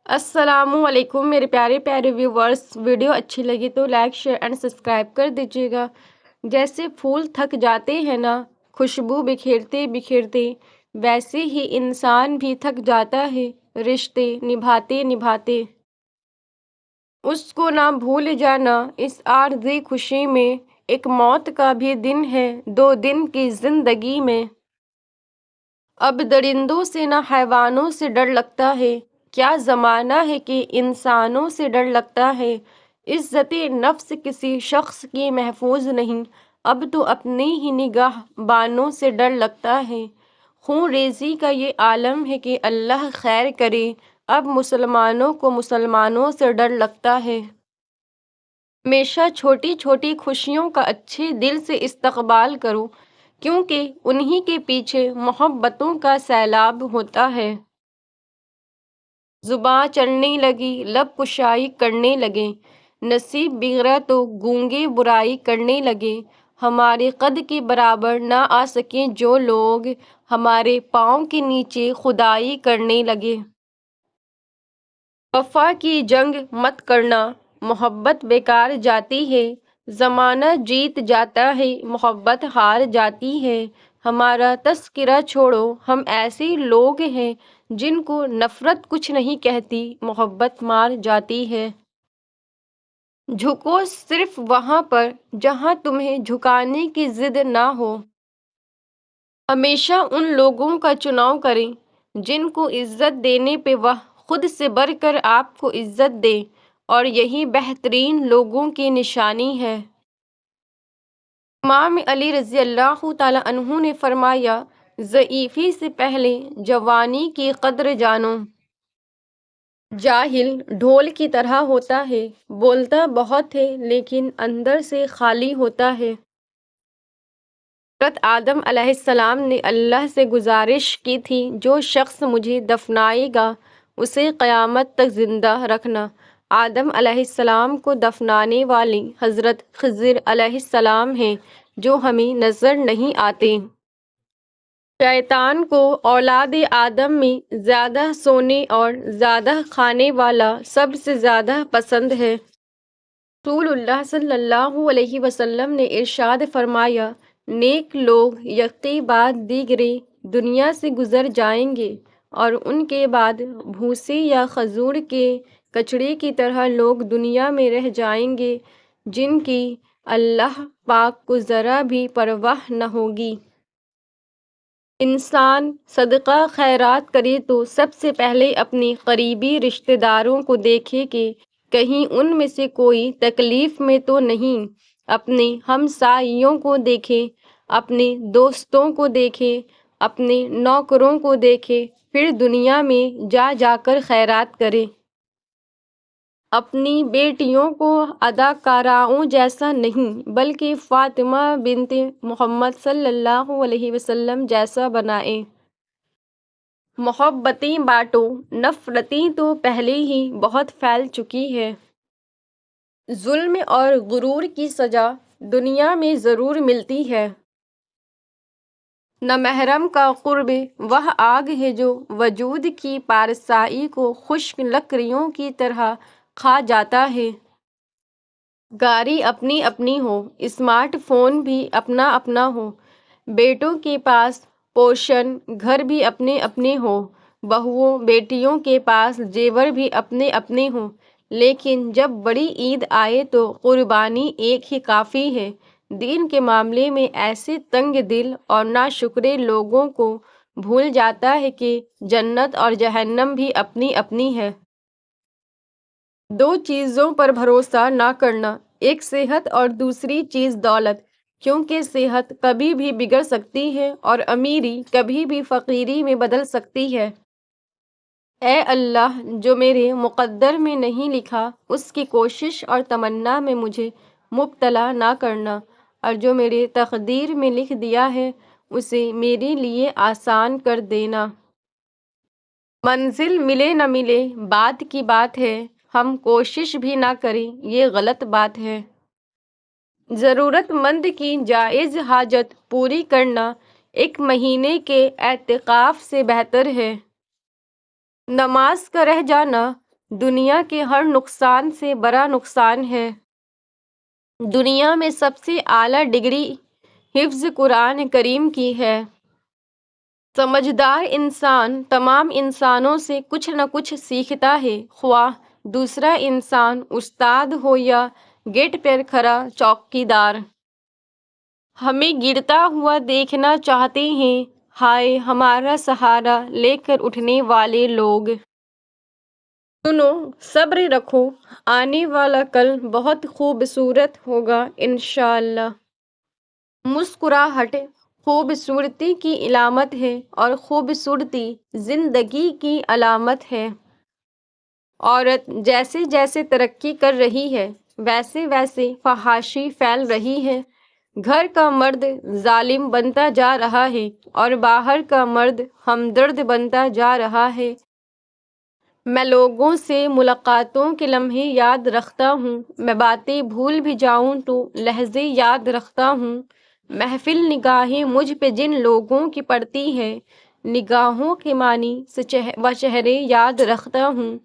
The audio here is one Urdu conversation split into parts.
السلام علیکم میرے پیارے پیارے ویورز، ویڈیو اچھی لگی تو لائک شیئر اینڈ سبسکرائب کر دیجیے گا۔ جیسے پھول تھک جاتے ہیں نا خوشبو بکھیرتے بکھیرتے، ویسے ہی انسان بھی تھک جاتا ہے رشتے نبھاتے نبھاتے۔ اس کو نہ بھول جانا اس عارضی خوشی میں، ایک موت کا بھی دن ہے 2 دن کی زندگی میں۔ اب درندوں سے نہ حیوانوں سے ڈر لگتا ہے، کیا زمانہ ہے کہ انسانوں سے ڈر لگتا ہے۔ عزت نفس کسی شخص کی محفوظ نہیں، اب تو اپنی ہی نگاہ بانوں سے ڈر لگتا ہے۔ خون ریزی کا یہ عالم ہے کہ اللہ خیر کرے، اب مسلمانوں کو مسلمانوں سے ڈر لگتا ہے۔ ہمیشہ چھوٹی چھوٹی خوشیوں کا اچھے دل سے استقبال کرو، کیونکہ انہی کے پیچھے محبتوں کا سیلاب ہوتا ہے۔ زباں چلنے لگی لب کشائی کرنے لگے، نصیب بگڑا تو گونگے برائی کرنے لگے۔ ہمارے قد کے برابر نہ آ سکیں جو لوگ، ہمارے پاؤں کے نیچے کھدائی کرنے لگے۔ وفا کی جنگ مت کرنا، محبت بیکار جاتی ہے۔ زمانہ جیت جاتا ہے، محبت ہار جاتی ہے۔ ہمارا تذکرہ چھوڑو، ہم ایسے لوگ ہیں جن کو نفرت کچھ نہیں کہتی، محبت مار جاتی ہے۔ جھکو صرف وہاں پر جہاں تمہیں جھکانے کی ضد نہ ہو۔ ہمیشہ ان لوگوں کا چناؤ کریں جن کو عزت دینے پہ وہ خود سے بڑھ کر آپ کو عزت دیں، اور یہی بہترین لوگوں کی نشانی ہے۔ امام علی رضی اللہ تعالیٰ عنہ نے فرمایا، ضعیفی سے پہلے جوانی کی قدر جانو۔ جاہل ڈھول کی طرح ہوتا ہے، بولتا بہت ہے لیکن اندر سے خالی ہوتا ہے۔ حضرت آدم علیہ السلام نے اللہ سے گزارش کی تھی، جو شخص مجھے دفنائے گا اسے قیامت تک زندہ رکھنا۔ آدم علیہ السلام کو دفنانے والے حضرت خضر علیہ السلام ہیں، جو ہمیں نظر نہیں آتے۔ شیطان کو اولاد آدم میں زیادہ سونے اور زیادہ کھانے والا سب سے زیادہ پسند ہے۔ رسول اللہ صلی اللہ علیہ وسلم نے ارشاد فرمایا، نیک لوگ یکے بعد دیگرے دنیا سے گزر جائیں گے، اور ان کے بعد بھوسے یا کھجور کے کچڑے کی طرح لوگ دنیا میں رہ جائیں گے، جن کی اللہ پاک کو ذرا بھی پرواہ نہ ہوگی۔ انسان صدقہ خیرات کرے تو سب سے پہلے اپنے قریبی رشتہ داروں کو دیکھے کہ کہیں ان میں سے کوئی تکلیف میں تو نہیں، اپنے ہمسائیوں کو دیکھے، اپنے دوستوں کو دیکھے، اپنے نوکروں کو دیکھے، پھر دنیا میں جا جا کر خیرات کرے۔ اپنی بیٹیوں کو اداکاراؤں جیسا نہیں بلکہ فاطمہ بنت محمد صلی اللہ علیہ وسلم جیسا بنائے۔ محبتیں بانٹو، نفرتیں تو پہلے ہی بہت پھیل چکی ہیں۔ ظلم اور غرور کی سزا دنیا میں ضرور ملتی ہے۔ نامحرم کا قرب وہ آگ ہے جو وجود کی پارسائی کو خشک لکڑیوں کی طرح کھا جاتا ہے۔ گاڑی اپنی اپنی ہو، اسمارٹ فون بھی اپنا اپنا ہو، بیٹوں کے پاس پوشن گھر بھی اپنے اپنے ہوں، بہوؤں بیٹیوں کے پاس زیور بھی اپنے اپنے ہوں، لیکن جب بڑی عید آئے تو قربانی ایک ہی کافی ہے۔ دین کے معاملے میں ایسے تنگ دل اور ناشکرے لوگوں کو بھول جاتا ہے کہ جنت اور جہنم بھی اپنی اپنی ہے۔ 2 چیزوں پر بھروسہ نہ کرنا، ایک صحت اور دوسری چیز دولت، کیونکہ صحت کبھی بھی بگڑ سکتی ہے اور امیری کبھی بھی فقیری میں بدل سکتی ہے۔ اے اللہ، جو میرے مقدر میں نہیں لکھا اس کی کوشش اور تمنا میں مجھے مبتلا نہ کرنا، اور جو میرے تقدیر میں لکھ دیا ہے اسے میرے لیے آسان کر دینا۔ منزل ملے نہ ملے بات کی بات ہے، ہم کوشش بھی نہ کریں یہ غلط بات ہے۔ ضرورت مند کی جائز حاجت پوری کرنا 1 مہینے کے اعتکاف سے بہتر ہے۔ نماز کا رہ جانا دنیا کے ہر نقصان سے بڑا نقصان ہے۔ دنیا میں سب سے اعلیٰ ڈگری حفظ قرآن کریم کی ہے۔ سمجھدار انسان تمام انسانوں سے کچھ نہ کچھ سیکھتا ہے، خواہ دوسرا انسان استاد ہو یا گیٹ پر کھڑا چوکیدار۔ ہمیں گرتا ہوا دیکھنا چاہتے ہیں، ہائے ہمارا سہارا لے کر اٹھنے والے لوگ۔ سنو، صبر رکھو، آنے والا کل بہت خوبصورت ہوگا انشاءاللہ۔ مسکراہٹ خوبصورتی کی علامت ہے اور خوبصورتی زندگی کی علامت ہے۔ عورت جیسے جیسے ترقی کر رہی ہے ویسے ویسے فحاشی پھیل رہی ہے۔ گھر کا مرد ظالم بنتا جا رہا ہے اور باہر کا مرد ہمدرد بنتا جا رہا ہے۔ میں لوگوں سے ملاقاتوں کے لمحے یاد رکھتا ہوں، میں باتیں بھول بھی جاؤں تو لحظے یاد رکھتا ہوں۔ محفل نگاہیں مجھ پہ جن لوگوں کی پڑتی ہے، نگاہوں کے معنی و چہرے یاد رکھتا ہوں۔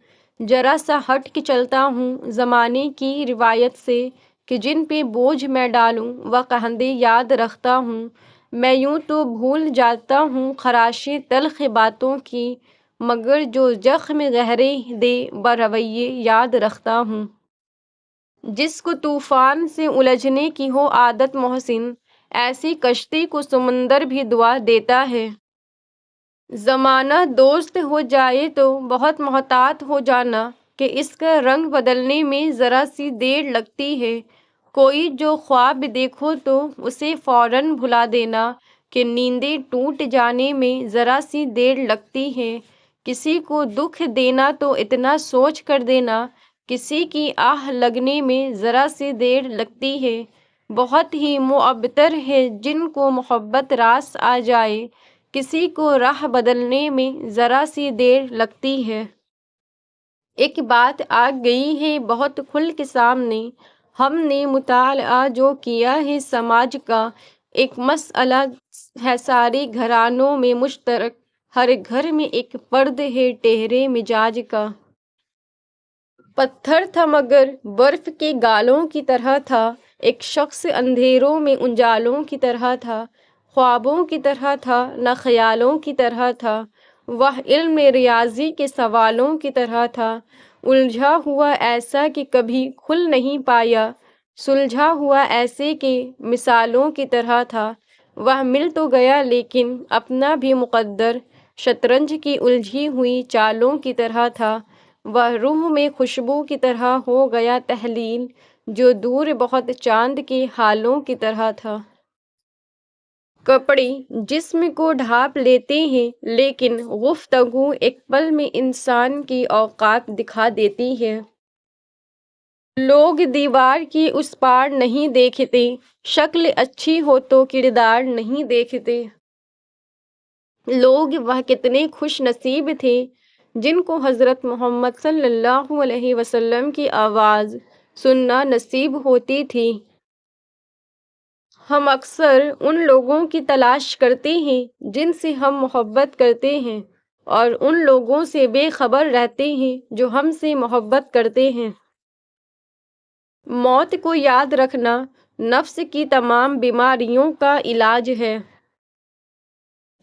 ذرا سا ہٹ کے چلتا ہوں زمانے کی روایت سے کہ جن پہ بوجھ میں ڈالوں وہ کندھے یاد رکھتا ہوں۔ میں یوں تو بھول جاتا ہوں خراشیں تلخ باتوں کی، مگر جو زخم گہرے دے وہ رویے یاد رکھتا ہوں۔ جس کو طوفان سے الجھنے کی ہو عادت محسن، ایسی کشتی کو سمندر بھی دعا دیتا ہے۔ زمانہ دوست ہو جائے تو بہت محتاط ہو جانا کہ اس کا رنگ بدلنے میں ذرا سی دیر لگتی ہے۔ کوئی جو خواب دیکھو تو اسے فوراً بھلا دینا کہ نیندیں ٹوٹ جانے میں ذرا سی دیر لگتی ہے۔ کسی کو دکھ دینا تو اتنا سوچ کر دینا، کسی کی آہ لگنے میں ذرا سی دیر لگتی ہے۔ بہت ہی معبر ہے جن کو محبت راس آ جائے، کسی کو راہ بدلنے میں ذرا سی دیر لگتی ہے۔ ایک بات آ گئی ہے بہت کھل کے سامنے، ہم نے مطالعہ جو کیا ہے سماج کا، ایک مسئلہ ہے سارے گھرانوں میں مشترک، ہر گھر میں ایک فرد ہے ٹھہرے مزاج کا۔ پتھر تھا مگر برف کے گالوں کی طرح تھا، ایک شخص اندھیروں میں اجالوں کی طرح تھا، خوابوں کی طرح تھا نہ خیالوں کی طرح تھا، وہ علم ریاضی کے سوالوں کی طرح تھا، الجھا ہوا ایسا کہ کبھی کھل نہیں پایا، سلجھا ہوا ایسے کہ مثالوں کی طرح تھا، وہ مل تو گیا لیکن اپنا بھی مقدر، شطرنج کی الجھی ہوئی چالوں کی طرح تھا، وہ روح میں خوشبو کی طرح ہو گیا تحلیل، جو دور بہت چاند کے حالوں کی طرح تھا۔ کپڑے جسم کو ڈھانپ لیتے ہیں لیکن گفتگو ایک پل میں انسان کی اوقات دکھا دیتی ہے۔ لوگ دیوار کی اس پار نہیں دیکھتے، شکل اچھی ہو تو کردار نہیں دیکھتے۔ لوگ وہ کتنے خوش نصیب تھے جن کو حضرت محمد صلی اللہ علیہ وسلم کی آواز سننا نصیب ہوتی تھی۔ ہم اکثر ان لوگوں کی تلاش کرتے ہیں جن سے ہم محبت کرتے ہیں اور ان لوگوں سے بے خبر رہتے ہیں جو ہم سے محبت کرتے ہیں۔ موت کو یاد رکھنا نفس کی تمام بیماریوں کا علاج ہے۔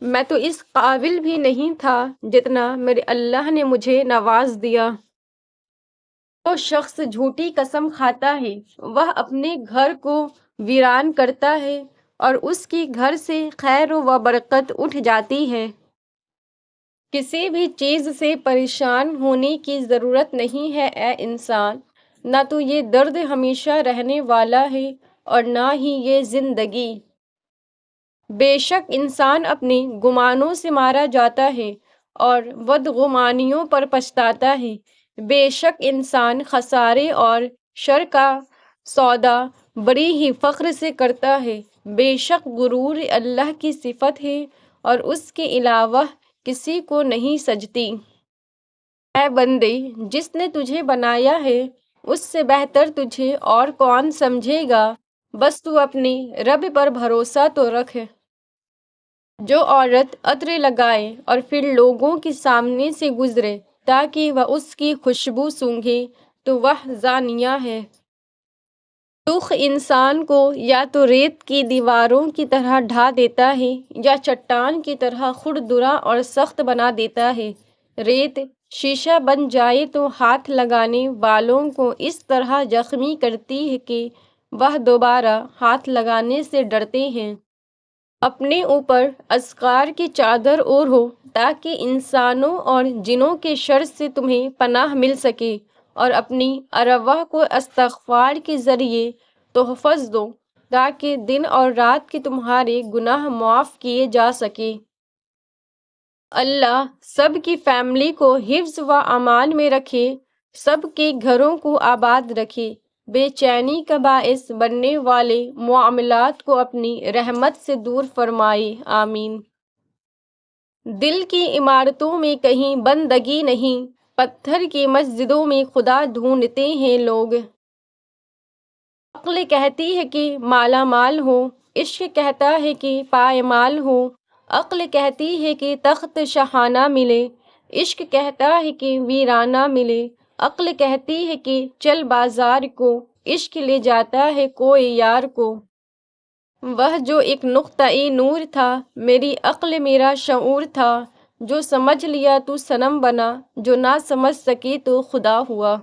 میں تو اس قابل بھی نہیں تھا جتنا میرے اللہ نے مجھے نواز دیا۔ جو شخص جھوٹی قسم کھاتا ہے وہ اپنے گھر کو ویران کرتا ہے اور اس کی گھر سے خیر و برکت اٹھ جاتی ہے۔ کسی بھی چیز سے پریشان ہونے کی ضرورت نہیں ہے اے انسان، نہ تو یہ درد ہمیشہ رہنے والا ہے اور نہ ہی یہ زندگی۔ بے شک انسان اپنے گمانوں سے مارا جاتا ہے اور بدگمانیوں پر پچھتاتا ہے۔ بے شک انسان خسارے اور شر کا سودا بڑی ہی فخر سے کرتا ہے۔ بے شک غرور اللہ کی صفت ہے اور اس کے علاوہ کسی کو نہیں سجتی۔ اے بندے، جس نے تجھے بنایا ہے اس سے بہتر تجھے اور کون سمجھے گا، بس تو اپنے رب پر بھروسہ تو رکھ۔ جو عورت عطر لگائے اور پھر لوگوں کے سامنے سے گزرے تاکہ وہ اس کی خوشبو سونگھے تو وہ زانیہ ہے۔ رخ انسان کو یا تو ریت کی دیواروں کی طرح ڈھا دیتا ہے یا چٹان کی طرح خردرا اور سخت بنا دیتا ہے۔ ریت شیشہ بن جائے تو ہاتھ لگانے والوں کو اس طرح زخمی کرتی ہے کہ وہ دوبارہ ہاتھ لگانے سے ڈرتے ہیں۔ اپنے اوپر اذکار کی چادر اوڑھو تاکہ انسانوں اور جنوں کے شر سے تمہیں پناہ مل سکے، اور اپنی ارواح کو استغفار کے ذریعے تحفظ دو تاکہ دن اور رات کے تمہارے گناہ معاف کیے جا سکیں۔ اللہ سب کی فیملی کو حفظ و امان میں رکھے، سب کے گھروں کو آباد رکھے، بے چینی کا باعث بننے والے معاملات کو اپنی رحمت سے دور فرمائے، آمین۔ دل کی عمارتوں میں کہیں بندگی نہیں، پتھر کی مسجدوں میں خدا ڈھونڈتے ہیں لوگ۔ عقل کہتی ہے کہ مالا مال ہو، عشق کہتا ہے کہ پائمال ہو۔ عقل کہتی ہے کہ تخت شاہانہ ملے، عشق کہتا ہے کہ ویرانہ ملے۔ عقل کہتی ہے کہ چل بازار کو، عشق لے جاتا ہے کوئی یار کو۔ وہ جو ایک نقطۂ نور تھا، میری عقل میرا شعور تھا، جو سمجھ لیا تو صنم بنا، جو نہ سمجھ سکے تو خدا ہوا۔